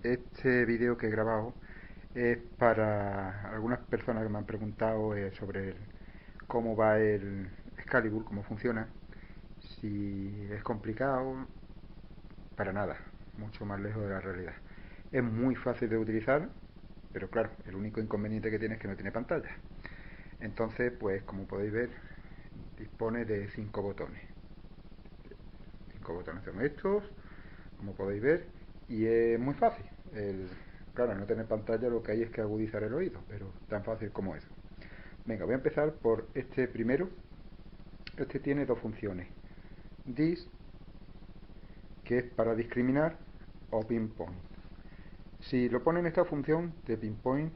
Este vídeo que he grabado es para algunas personas que me han preguntado sobre cómo va el Excalibur, cómo funciona, si es complicado, para nada, mucho más lejos de la realidad. Es muy fácil de utilizar, pero claro, el único inconveniente que tiene es que no tiene pantalla. Entonces, pues como podéis ver, dispone de 5 botones. 5 botones son estos, como podéis ver, y es muy fácil. Claro, al no tener pantalla lo que hay es que agudizar el oído, pero tan fácil como eso. Venga, voy a empezar por este primero. Este tiene dos funciones: dis, que es para discriminar, o pinpoint. Si lo pone en esta función de pinpoint,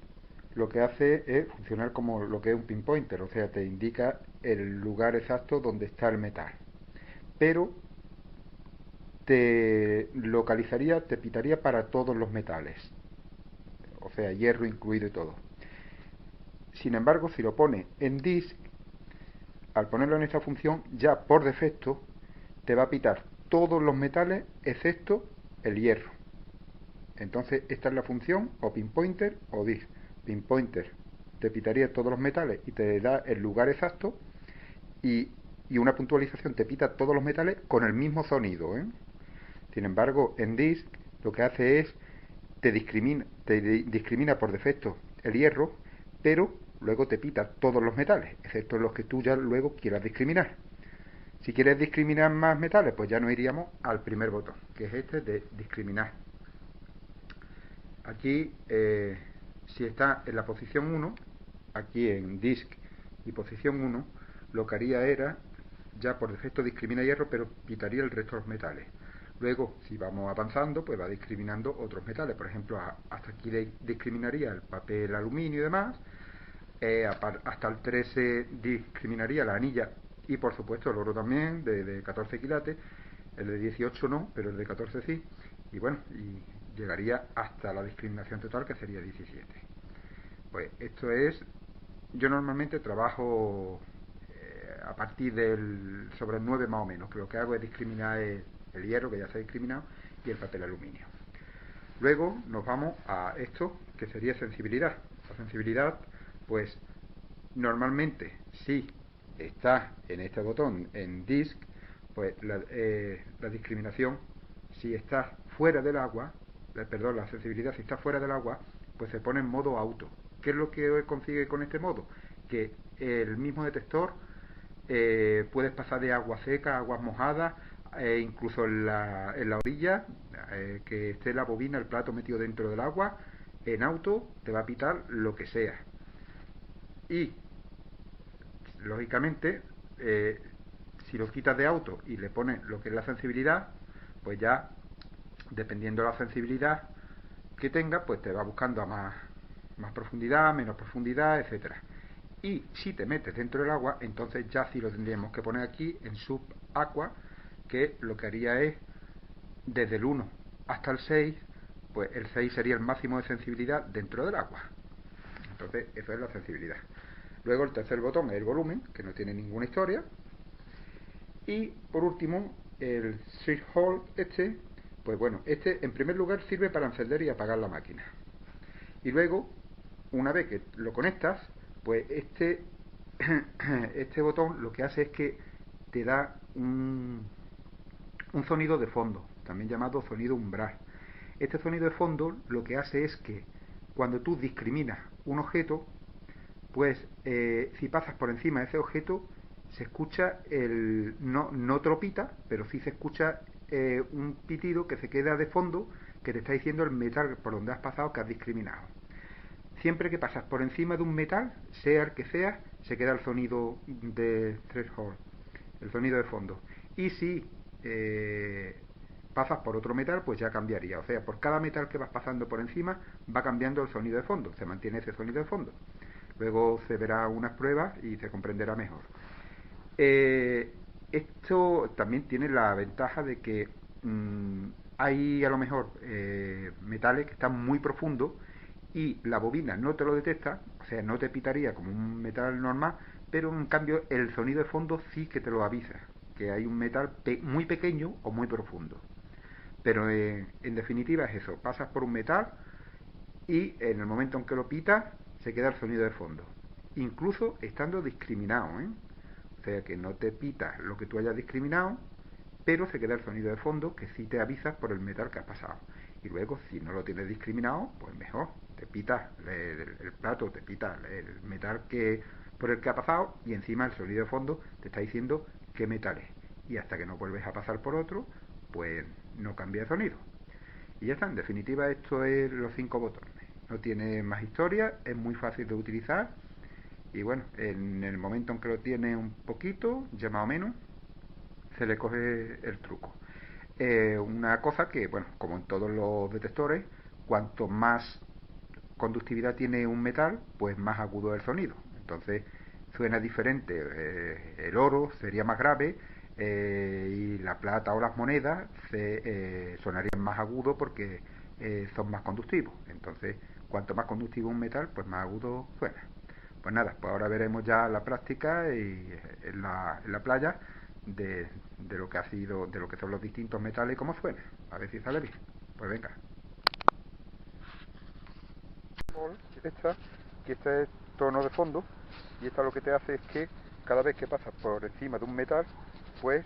lo que hace es funcionar como lo que es un pinpointer, o sea, te indica el lugar exacto donde está el metal. Pero te localizaría, te pitaría para todos los metales, o sea, hierro incluido y todo. Sin embargo, si lo pone en disk, al ponerlo en esta función, ya por defecto te va a pitar todos los metales excepto el hierro. Entonces, esta es la función o pinpointer o disk. Pinpointer te pitaría todos los metales y te da el lugar exacto, y, y una puntualización te pita todos los metales con el mismo sonido, ¿eh? Sin embargo, en disk lo que hace es te discrimina por defecto el hierro, pero luego te pita todos los metales, excepto los que tú ya luego quieras discriminar. Si quieres discriminar más metales, pues ya nos iríamos al primer botón, que es este de discriminar. Aquí, si está en la posición 1, aquí en disk y posición 1, lo que haría era, ya por defecto discrimina hierro, pero pitaría el resto de los metales. Luego, si vamos avanzando, pues va discriminando otros metales. Por ejemplo, hasta aquí discriminaría el papel aluminio y demás. Hasta el 13 discriminaría la anilla y, por supuesto, el oro también, de 14 quilates. El de 18 no, pero el de 14 sí. Y bueno, y llegaría hasta la discriminación total, que sería 17. Pues esto es... Yo normalmente trabajo a partir sobre el 9 más o menos, que lo que hago es discriminar el hierro, que ya se ha discriminado, y el papel aluminio. Luego nos vamos a esto, que sería sensibilidad. La sensibilidad, pues normalmente, si está en este botón, en disk, pues la discriminación, si está fuera del agua, perdón, la sensibilidad, si está fuera del agua, pues se pone en modo auto. ¿Qué es lo que consigue con este modo? Que el mismo detector, puedes pasar de agua seca a aguas mojadas, incluso en la orilla, que esté la bobina, el plato metido dentro del agua, en auto te va a pitar lo que sea. Y lógicamente, si lo quitas de auto y le pones lo que es la sensibilidad, pues ya, dependiendo de la sensibilidad que tenga, pues te va buscando a más profundidad, menos profundidad, etcétera. Y si te metes dentro del agua, entonces ya sí lo tendríamos que poner aquí en sub aqua, que lo que haría es desde el 1 hasta el 6, pues el 6 sería el máximo de sensibilidad dentro del agua. Entonces, eso es la sensibilidad. Luego el tercer botón es el volumen, que no tiene ninguna historia. Y por último, el threshold pues bueno, este en primer lugar sirve para encender y apagar la máquina. Y luego, una vez que lo conectas, pues este botón lo que hace es que te da un sonido de fondo, también llamado sonido umbral. Este sonido de fondo lo que hace es que cuando tú discriminas un objeto, pues si pasas por encima de ese objeto, se escucha no tropita, pero sí se escucha un pitido que se queda de fondo, que te está diciendo el metal por donde has pasado, que has discriminado. Siempre que pasas por encima de un metal, sea el que sea, se queda el sonido de threshold, el sonido de fondo. Y si pasas por otro metal, pues ya cambiaría. O sea, por cada metal que vas pasando por encima, va cambiando el sonido de fondo. Se mantiene ese sonido de fondo. Luego se verá unas pruebas y se comprenderá mejor. Esto también tiene la ventaja de que hay a lo mejor metales que están muy profundos y la bobina no te lo detecta, o sea, no te pitaría como un metal normal, pero en cambio el sonido de fondo sí que te lo avisa, que hay un metal muy pequeño o muy profundo. Pero en definitiva es eso, pasas por un metal y en el momento en que lo pitas se queda el sonido de fondo, incluso estando discriminado, ¿eh? O sea que no te pitas lo que tú hayas discriminado, pero se queda el sonido de fondo que sí te avisas por el metal que has pasado. Y luego, si no lo tienes discriminado, pues mejor, te pitas el plato, te pitas el metal que por el que ha pasado y encima el sonido de fondo te está diciendo qué metal es. Y hasta que no vuelves a pasar por otro, pues no cambia de sonido. Y ya está, en definitiva esto es los 5 botones. No tiene más historia, es muy fácil de utilizar y bueno, en el momento en que lo tiene un poquito, ya más o menos, se le coge el truco. Una cosa que, bueno, como en todos los detectores, cuanto más conductividad tiene un metal, pues más agudo es el sonido. Entonces suena diferente. El oro sería más grave y la plata o las monedas sonarían más agudo porque son más conductivos. Entonces, cuanto más conductivo un metal, pues más agudo suena. Pues nada, pues ahora veremos ya la práctica y en la playa de lo que ha sido, de lo que son los distintos metales y cómo suena. A ver si sale bien. Pues venga. Esta, que este es tono de fondo, y esta lo que te hace es que cada vez que pasas por encima de un metal, pues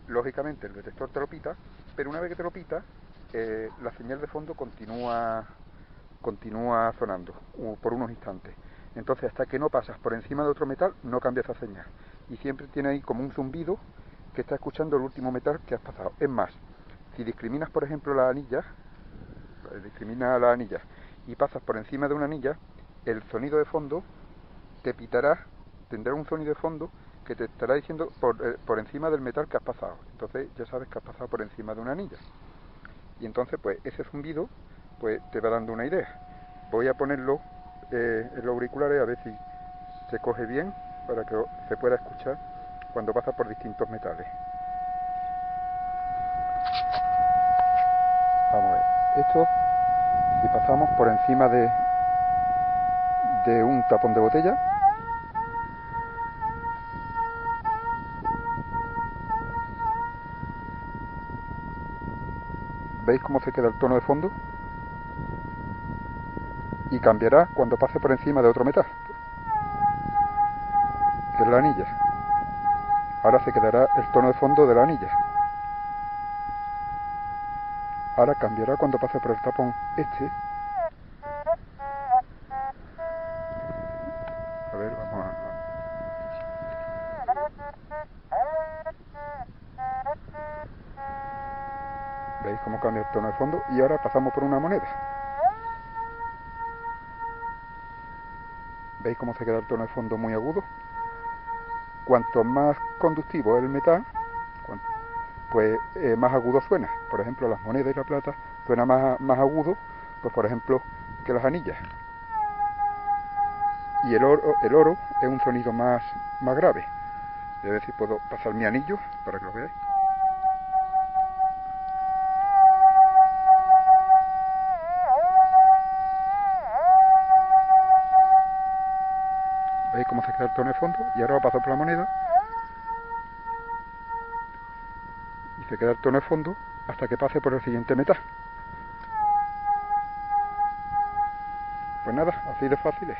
lógicamente el detector te lo pita, pero una vez que te lo pita, la señal de fondo continúa sonando por unos instantes. Entonces, hasta que no pasas por encima de otro metal, no cambia esa señal. Y siempre tiene ahí como un zumbido que está escuchando el último metal que has pasado. Es más, si discriminas, por ejemplo, la anilla y pasas por encima de una anilla, el sonido de fondo te pitará, tendrá un sonido de fondo que te estará diciendo por encima del metal que has pasado. Entonces ya sabes que has pasado por encima de una anilla. Y entonces pues ese zumbido pues te va dando una idea. Voy a ponerlo en los auriculares a ver si se coge bien para que se pueda escuchar cuando pasa por distintos metales. Vamos a ver. Esto, si pasamos por encima de un tapón de botella, ¿veis cómo se queda el tono de fondo? Y cambiará cuando pase por encima de otro metal, que es la anilla. Ahora se quedará el tono de fondo de la anilla. Ahora cambiará cuando pase por el tapón este. A ver, vamos a... ¿Veis cómo cambia el tono de fondo? Y ahora pasamos por una moneda. ¿Veis cómo se queda el tono de fondo muy agudo? Cuanto más conductivo es el metal, pues más agudo suena. Por ejemplo, las monedas y la plata suena más agudo, pues por ejemplo, que las anillas. Y el oro es un sonido más grave. A ver si puedo pasar mi anillo para que lo veáis. ¿Veis cómo se queda el tono de fondo? Y ahora va a pasar por la moneda. Y se queda el tono de fondo hasta que pase por el siguiente metal. Pues nada, así de fácil es.